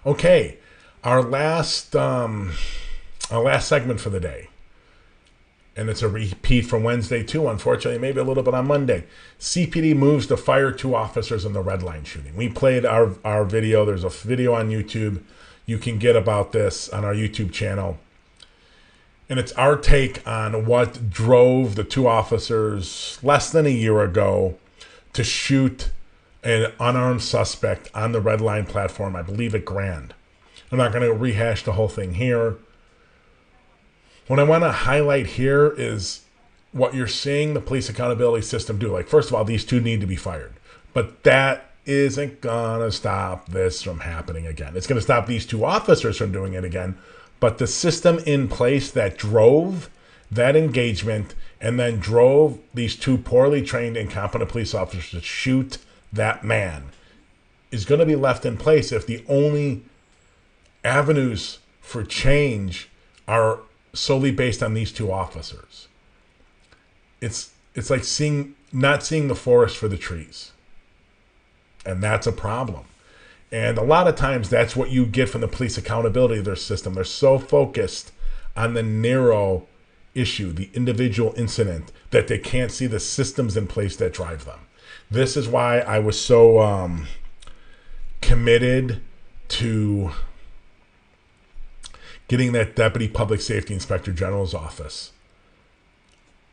Okay, our last segment for the day, and it's a repeat from Wednesday too. Unfortunately, maybe a little bit on Monday. CPD moves to fire 2 officers in the Redline shooting. We played our video. There's a video on YouTube you can get about this on our YouTube channel. And it's our take on what drove the 2 officers less than a year ago to shoot an unarmed suspect on the Redline platform, I believe at Grand. I'm not going to rehash the whole thing here. What I want to highlight here is what you're seeing the police accountability system do. Like, first of all, these 2 need to be fired. But that isn't going to stop this from happening again. It's going to stop these 2 officers from doing it again. But the system in place that drove that engagement and then drove these 2 poorly trained, incompetent police officers to shoot that man is going to be left in place if the only avenues for change are solely based on these 2 officers. It's like not seeing the forest for the trees. And that's a problem. And a lot of times that's what you get from the police accountability of their system. They're so focused on the narrow issue, the individual incident, that they can't see the systems in place that drive them. This is why I was so committed to getting that Deputy Public Safety Inspector General's office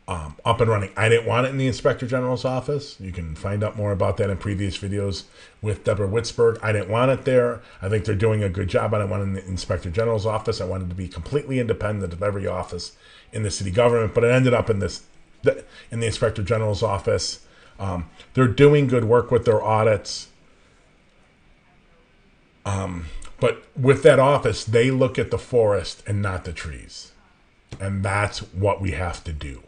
up and running. I didn't want it in the Inspector General's office. You can find out more about that in previous videos with Deborah Witzberg. I didn't want it there. I think they're doing a good job. I didn't want it in the Inspector General's office. I wanted to be completely independent of every office in the city government, but it ended up in the Inspector General's office. They're doing good work with their audits. But with that office, they look at the forest and not the trees. And that's what we have to do.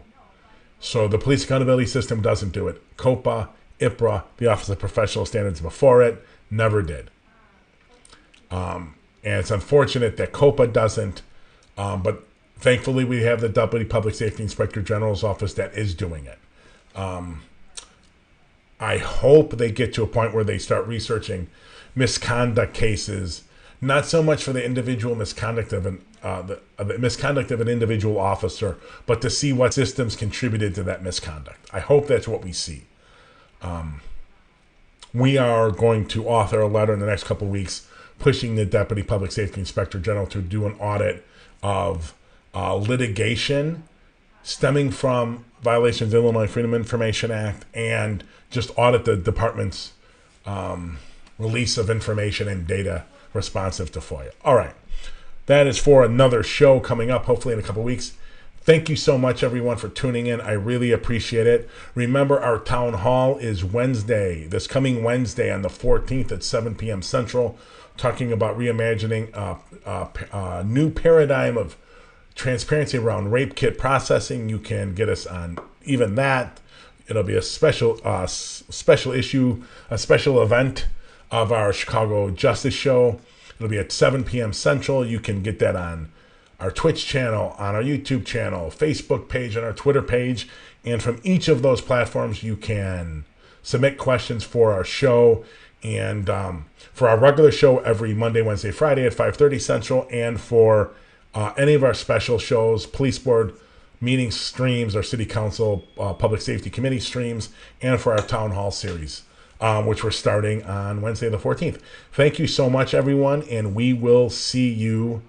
So the police accountability system doesn't do it. COPA, IPRA, the Office of Professional Standards before it, never did. And it's unfortunate that COPA doesn't. But thankfully, we have the Deputy Public Safety Inspector General's office that is doing it. I hope they get to a point where they start researching misconduct cases, not so much for the individual misconduct of the misconduct of an individual officer, but to see what systems contributed to that misconduct. I hope that's what we see. We are going to author a letter in the next couple of weeks pushing the Deputy Public Safety Inspector General to do an audit of litigation stemming from violations of the Illinois Freedom of Information Act, and just audit the department's release of information and data responsive to FOIA. All right. That is for another show coming up, hopefully in a couple weeks. Thank you so much, everyone, for tuning in. I really appreciate it. Remember, our town hall is Wednesday, this coming Wednesday on the 14th at 7 p.m. Central, talking about reimagining a new paradigm of transparency around rape kit processing. You can get us on even that. It'll be a special issue, a special event of our Chicago Justice Show. It'll be at 7 p.m. Central. You can get that on our Twitch channel, on our YouTube channel, Facebook page, and our Twitter page. And from each of those platforms, you can submit questions for our show. And for our regular show every Monday, Wednesday, Friday at 5:30 Central. And for any of our special shows, Police Board meeting streams, our City Council Public Safety Committee streams, and for our Town Hall series, which we're starting on Wednesday the 14th. Thank you so much, everyone, and we will see you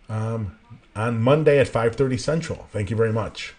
on Monday at 5:30 Central. Thank you very much.